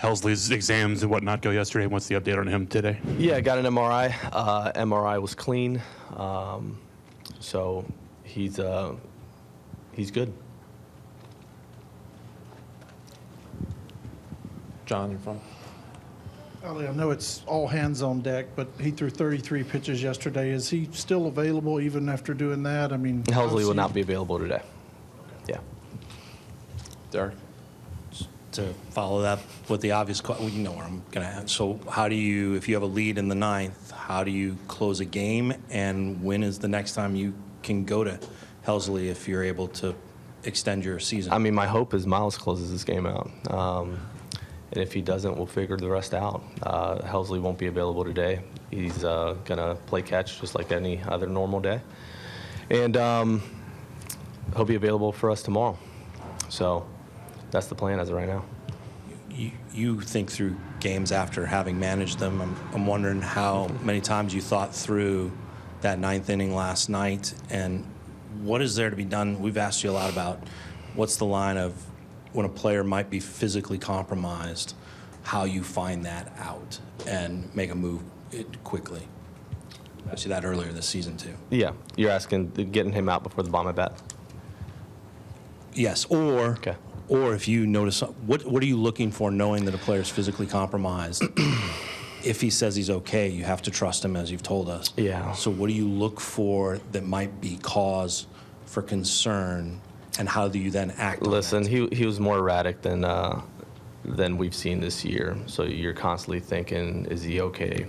Helsley's exams and whatnot go yesterday? What's the update on him today? Yeah, I got an MRI. MRI was clean, so he's good. John, in front. Oli, I know it's all hands on deck, but he threw 33 pitches yesterday. Is he still available even after doing that? I mean, Helsley will not be available today. Yeah. Derek. To follow that with the obvious question, well, you know where I'm going to ask. So how do you, if you have a lead in the ninth, how do you close a game, and when is the next time you can go to Helsley if you're able to extend your season? I mean, my hope is Miles closes this game out. And if he doesn't, we'll figure the rest out. Helsley won't be available today. He's going to play catch just like any other normal day. And he'll be available for us tomorrow. So that's the plan as of right now. You think through games after having managed them. I'm wondering how many times you thought through that ninth inning last night, and what is there to be done? We've asked you a lot about what's the line of when a player might be physically compromised, how you find that out and make a move quickly. I see that earlier this season too. Yeah, you're asking getting him out before the bomb at bat? Yes, or okay. Or if you notice, what are you looking for knowing that a player is physically compromised? If he says he's okay, you have to trust him, as you've told us. Yeah. So what do you look for that might be cause for concern, and how do you then act Listen, on that? he was more erratic than we've seen this year. So you're constantly thinking, is he okay?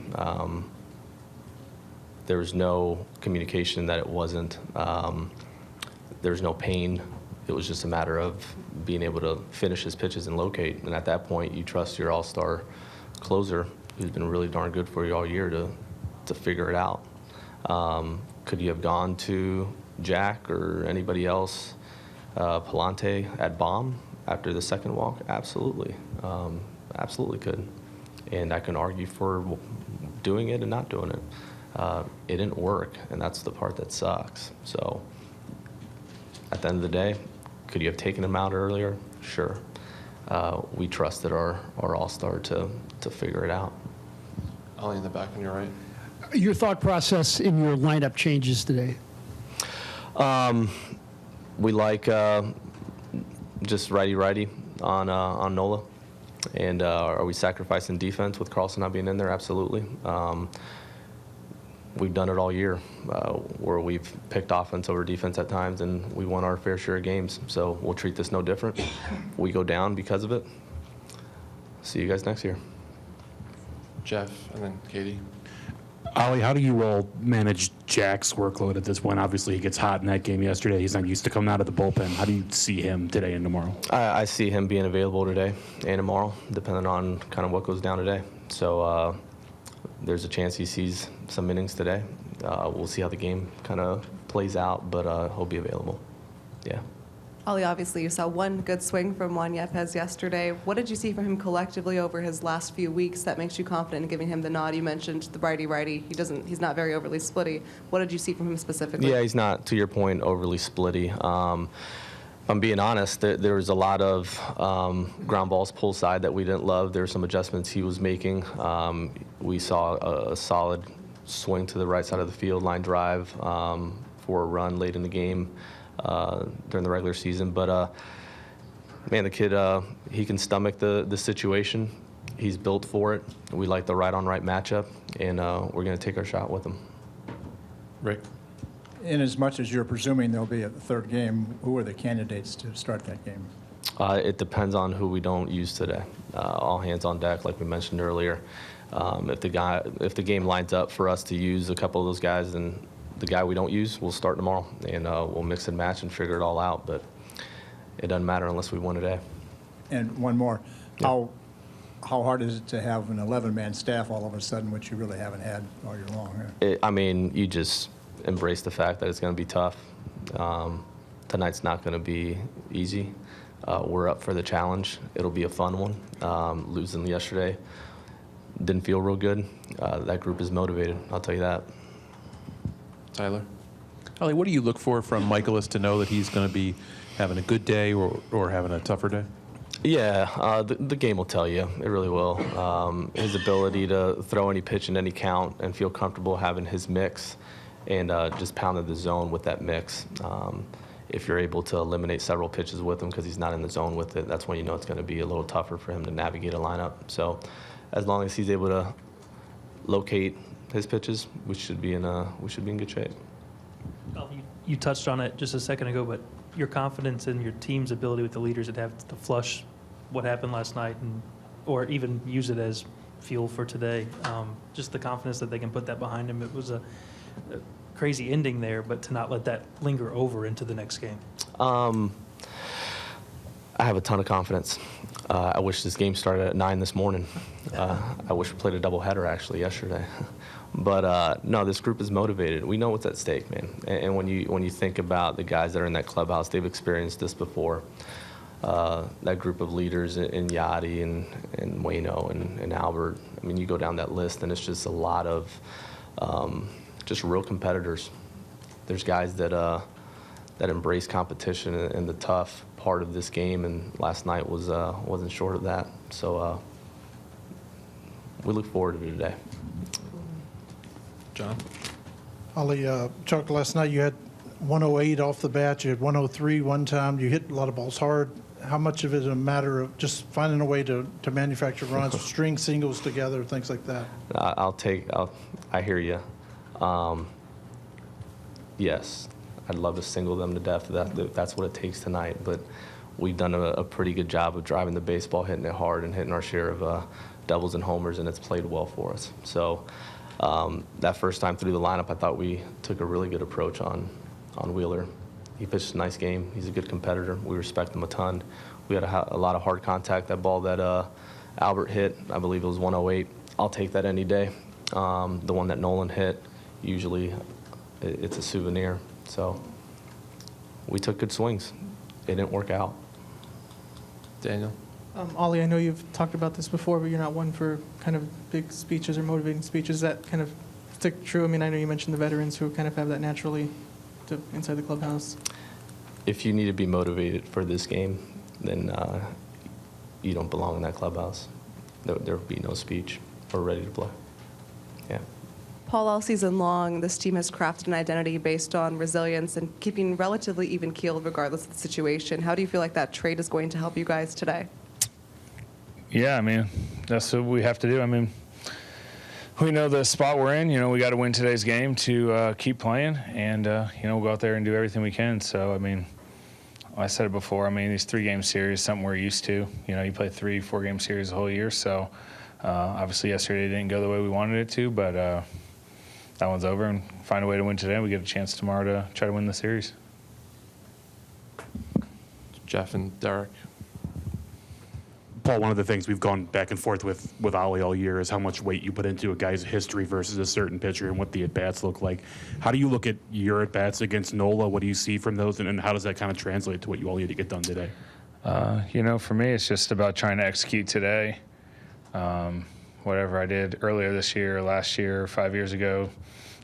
There was no communication that it wasn't. There was no pain. It was just a matter of being able to finish his pitches and locate. And at that point, you trust your all-star closer, who's been really darn good for you all year, to figure it out. Could you have gone to Jack or anybody else, Palante at bomb after the second walk? Absolutely. Absolutely could. And I can argue for doing it and not doing it. It didn't work, and that's the part that sucks. So at the end of the day, could you have taken him out earlier? Sure. We trusted our all-star to figure it out. Ollie in the back on your right. Your thought process in your lineup changes today? We like just righty-righty on Nola. And are we sacrificing defense with Carlson not being in there? Absolutely. We've done it all year, where we've picked offense over defense at times, and we won our fair share of games. So we'll treat this no different. We go down because of it. See you guys next year. Jeff, and then Katie. Oli, how do you all manage Jack's workload at this point? Obviously, he gets hot in that game yesterday. He's not used to coming out of the bullpen. How do you see him today and tomorrow? I see him being available today and tomorrow, depending on kind of what goes down today. So there's a chance he sees some innings today. We'll see how the game kind of plays out, but he'll be available. Yeah. Oli, obviously you saw one good swing from Juan Yepes yesterday. What did you see from him collectively over his last few weeks that makes you confident in giving him the nod? You mentioned the righty-righty. He's not very overly splitty. What did you see from him specifically? Yeah, he's not, to your point, overly splitty. If I'm being honest, there was a lot of ground balls pull side that we didn't love. There were some adjustments he was making. We saw a solid swing to the right side of the field, line drive for a run late in the game during the regular season. But, man, the kid, he can stomach the situation. He's built for it. We like the right-on-right matchup, and we're going to take our shot with him. Rick. In as much as you're presuming there'll be a third game, who are the candidates to start that game? It depends on who we don't use today. All hands on deck, like we mentioned earlier. If the game lines up for us to use a couple of those guys, then the guy we don't use will start tomorrow, and we'll mix and match and figure it all out. But it doesn't matter unless we win today. And one more, Yeah. How hard is it to have an 11-man staff all of a sudden, which you really haven't had all year long? I mean, you just embrace the fact that it's going to be tough. Tonight's not going to be easy. We're up for the challenge. It'll be a fun one. Losing yesterday didn't feel real good. That group is motivated, I'll tell you that. Tyler. Oli, what do you look for from Michaelis to know that he's going to be having a good day or having a tougher day? Yeah, the game will tell you. It really will. His ability to throw any pitch in any count and feel comfortable having his mix and just pounding the zone with that mix. If you're able to eliminate several pitches with him because he's not in the zone with it, that's when you know it's going to be a little tougher for him to navigate a lineup. So as long as he's able to locate his pitches, we should be in good shape. Well, you touched on it just a second ago, but your confidence in your team's ability with the leaders that have to flush what happened last night, or even use it as fuel for today. Just the confidence that they can put that behind them. It was a crazy ending there, but to not let that linger over into the next game. I have a ton of confidence. I wish this game started at 9 this morning. I wish we played a doubleheader actually yesterday. But no, this group is motivated. We know what's at stake, man. And when you think about the guys that are in that clubhouse, they've experienced this before. That group of leaders in Yachty and Waino and Albert. I mean, you go down that list, and it's just a lot of just real competitors. There's guys that embrace competition and the tough part of this game, and last night wasn't short of that. So we look forward to it today. John? Oli, Chuck, last night you had 108 off the bat. You had 103 one time. You hit a lot of balls hard. How much of it is a matter of just finding a way to manufacture runs, string singles together, things like that? I hear you. Yes, I'd love to single them to death. That's what it takes tonight. But we've done a pretty good job of driving the baseball, hitting it hard, and hitting our share of doubles and homers, and it's played well for us. So that first time through the lineup, I thought we took a really good approach on Wheeler. He pitched a nice game. He's a good competitor. We respect him a ton. We had a lot of hard contact. That ball that Albert hit, I believe it was 108. I'll take that any day. The one that Nolan hit, usually it's a souvenir. So we took good swings. It didn't work out. Daniel? Oli, I know you've talked about this before, but you're not one for kind of big speeches or motivating speeches. Does that kind of stick true? I mean, I know you mentioned the veterans who kind of have that naturally inside the clubhouse. If you need to be motivated for this game, then you don't belong in that clubhouse. There will be no speech. We're ready to play. Yeah. Paul, all season long, this team has crafted an identity based on resilience and keeping relatively even keeled regardless of the situation. How do you feel like that trait is going to help you guys today? Yeah, I mean, that's what we have to do. I mean, we know the spot we're in. You know, we got to win today's game to keep playing, and we'll go out there and do everything we can. So, I mean, I said it before. I mean, these 3-game series, something we're used to. You know, you play 3-4-game series the whole year. So, obviously, yesterday didn't go the way we wanted it to, but that one's over, and find a way to win today. We get a chance tomorrow to try to win the series. Jeff and Derek? Paul, one of the things we've gone back and forth with Oli all year is how much weight you put into a guy's history versus a certain pitcher and what the at-bats look like. How do you look at your at-bats against Nola? What do you see from those, and how does that kind of translate to what you all need to get done today? For me, it's just about trying to execute today. Whatever I did earlier this year, last year, 5 years ago,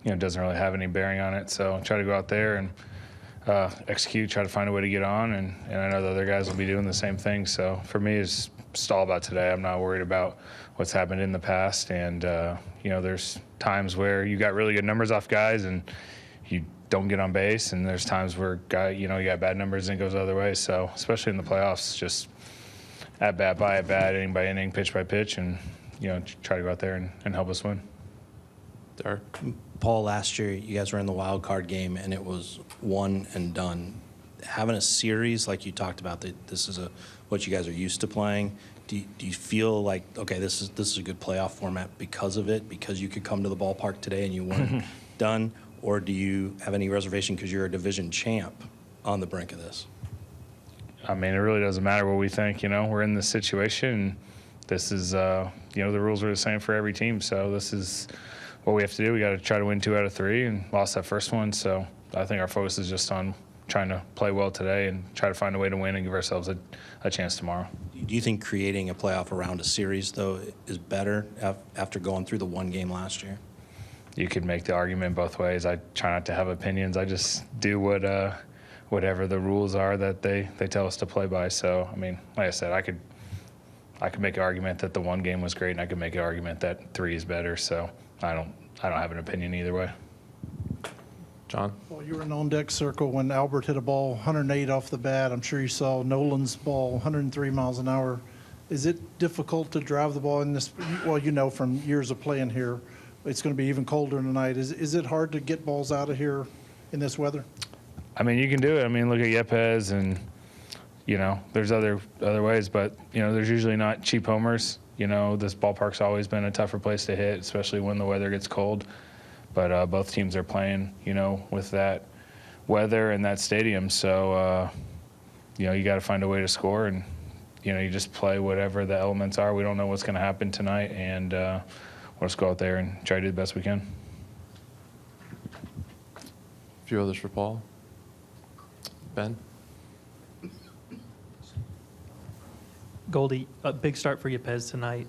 doesn't really have any bearing on it. So try to go out there and execute, try to find a way to get on, and I know the other guys will be doing the same thing. So for me, it's just all about today. I'm not worried about what's happened in the past, and there's times where you got really good numbers off guys and you don't get on base, and there's times where you got bad numbers and it goes the other way. So especially in the playoffs, just at bat by at bat, inning by inning, pitch by pitch, and try to go out there and help us win. Derek? Paul, last year you guys were in the wild card game and it was one and done. Having a series like you talked about, that this is what you guys are used to playing. Do you feel like, okay, this is a good playoff format because of it, because you could come to the ballpark today and you weren't done, or do you have any reservation because you're a division champ on the brink of this? I mean, it really doesn't matter what we think. We're in this situation. And this is, the rules are the same for every team. So this is what we have to do. We got to try to win 2 out of 3 and lost that first one. So I think our focus is just on trying to play well today and try to find a way to win and give ourselves a chance tomorrow. Do you think creating a playoff around a series, though, is better after going through the one game last year? You could make the argument both ways. I try not to have opinions. I just do whatever the rules are that they tell us to play by. So, I mean, like I said, I could I could make an argument that the one game was great, and I could make an argument that 3 is better. So I don't have an opinion either way. John? Well, you were in the on-deck circle when Albert hit a ball 108 off the bat. I'm sure you saw Nolan's ball 103 miles an hour. Is it difficult to drive the ball in this? Well, you know from years of playing here, it's going to be even colder tonight. Is it hard to get balls out of here in this weather? I mean, you can do it. I mean, look at Yepes, and there's other ways, but there's usually not cheap homers. This ballpark's always been a tougher place to hit, especially when the weather gets cold. But both teams are playing, with that weather and that stadium. So, you got to find a way to score, and you just play whatever the elements are. We don't know what's going to happen tonight, and we'll just go out there and try to do the best we can. A few others for Paul. Ben? Goldie, a big start for Yepes tonight.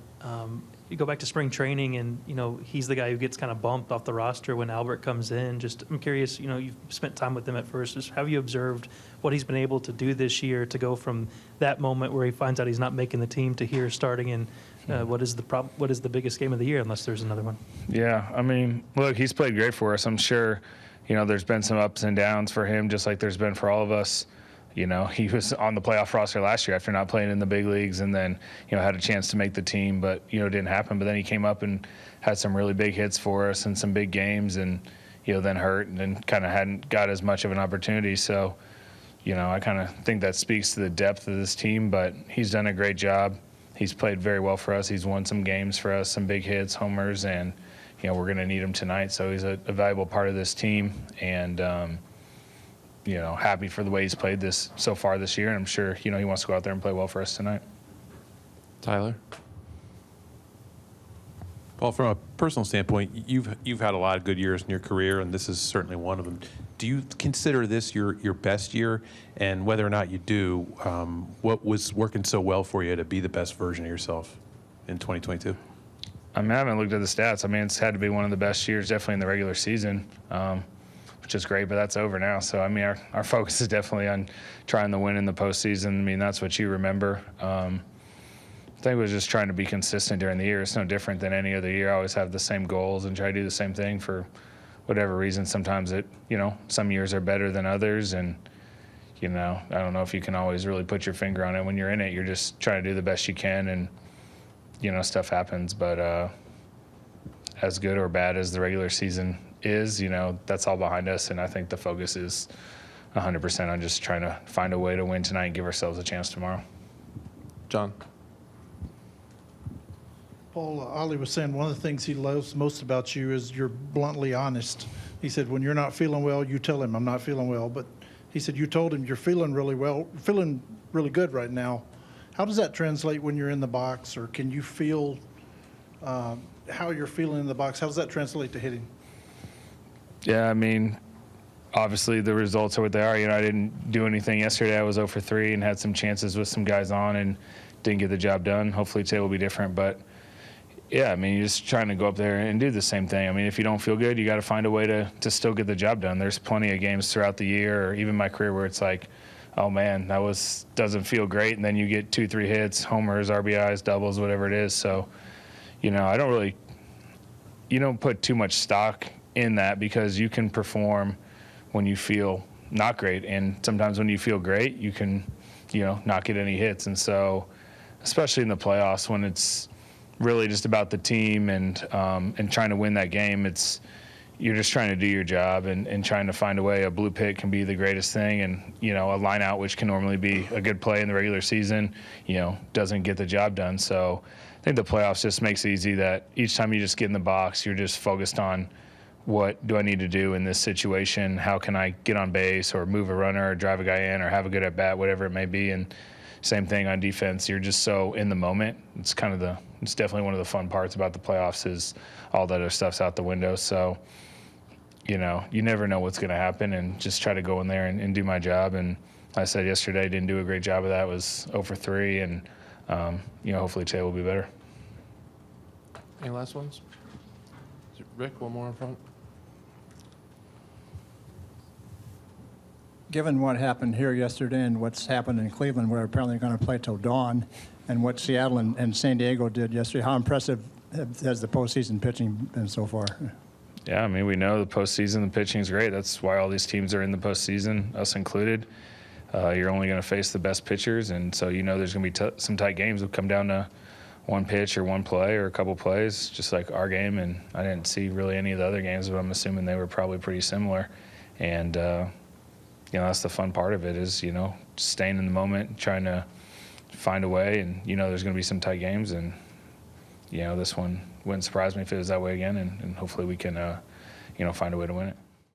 You go back to spring training, and he's the guy who gets kind of bumped off the roster when Albert comes in. Just, I'm curious. You've spent time with him at first. Just have you observed what he's been able to do this year to go from that moment where he finds out he's not making the team to here starting? And what is the biggest game of the year, unless there's another one? Yeah, I mean, look, he's played great for us. I'm sure, there's been some ups and downs for him, just like there's been for all of us. He was on the playoff roster last year after not playing in the big leagues, and then, had a chance to make the team, but, it didn't happen. But then he came up and had some really big hits for us and some big games, and, then hurt and then kind of hadn't got as much of an opportunity. So, I kind of think that speaks to the depth of this team, but he's done a great job. He's played very well for us. He's won some games for us, some big hits, homers, and, we're going to need him tonight. So he's a valuable part of this team, and, happy for the way he's played this so far this year, and I'm sure, he wants to go out there and play well for us tonight. Tyler? Paul, from a personal standpoint, you've had a lot of good years in your career, and this is certainly one of them. Do you consider this your best year? And whether or not you do, what was working so well for you to be the best version of yourself in 2022? I mean, I haven't looked at the stats. I mean, it's had to be one of the best years, definitely in the regular season, which is great, but that's over now. So, I mean, our focus is definitely on trying to win in the postseason. I mean, that's what you remember. I think it was just trying to be consistent during the year. It's no different than any other year. I always have the same goals and try to do the same thing for whatever reason. Sometimes some years are better than others, and, I don't know if you can always really put your finger on it. When you're in it, you're just trying to do the best you can, and, stuff happens. But as good or bad as the regular season is, that's all behind us, and I think the focus is 100% on just trying to find a way to win tonight and give ourselves a chance tomorrow. John? Paul, Oli was saying one of the things he loves most about you is you're bluntly honest. He said when you're not feeling well, you tell him I'm not feeling well. But he said you told him you're feeling really well, feeling really good right now. How does that translate when you're in the box, or can you feel how you're feeling in the box? How does that translate to hitting? Yeah, I mean, obviously the results are what they are. I didn't do anything yesterday. I was 0 for 3 and had some chances with some guys on and didn't get the job done. Hopefully today will be different, but yeah, I mean, you're just trying to go up there and do the same thing. I mean, if you don't feel good, you got to find a way to still get the job done. There's plenty of games throughout the year, or even my career, where it's like, oh man, doesn't feel great, and then you get 2-3 hits, homers, RBIs, doubles, whatever it is. So, you don't put too much stock in that, because you can perform when you feel not great, and sometimes when you feel great, you can, not get any hits. And so, especially in the playoffs, when it's really just about the team and trying to win that game, you're just trying to do your job and trying to find a way. A blue pit can be the greatest thing, and a line out, which can normally be a good play in the regular season, doesn't get the job done. So I think the playoffs just makes it easy that each time you just get in the box, you're just focused on what do I need to do in this situation? How can I get on base or move a runner or drive a guy in or have a good at bat, whatever it may be. And same thing on defense. You're just so in the moment. It's definitely one of the fun parts about the playoffs is all that other stuff's out the window. So, you never know what's going to happen, and just try to go in there and do my job. And I said yesterday, didn't do a great job of that. Was 0 for 3, and, hopefully today will be better. Any last ones? Rick, one more in front. Given what happened here yesterday and what's happened in Cleveland, where apparently they're going to play till dawn, and what Seattle and San Diego did yesterday. How impressive has the postseason pitching been so far? Yeah, I mean, we know the postseason, the pitching is great. That's why all these teams are in the postseason, us included. You're only going to face the best pitchers, and so you know there's going to be some tight games that come down to one pitch or one play or a couple plays, just like our game. And I didn't see really any of the other games, but I'm assuming they were probably pretty similar. And you know, that's the fun part of it is, you know, staying in the moment, trying to find a way. And you know, there's going to be some tight games, and you know, this one wouldn't surprise me if it was that way again. And hopefully we can, you know, find a way to win it.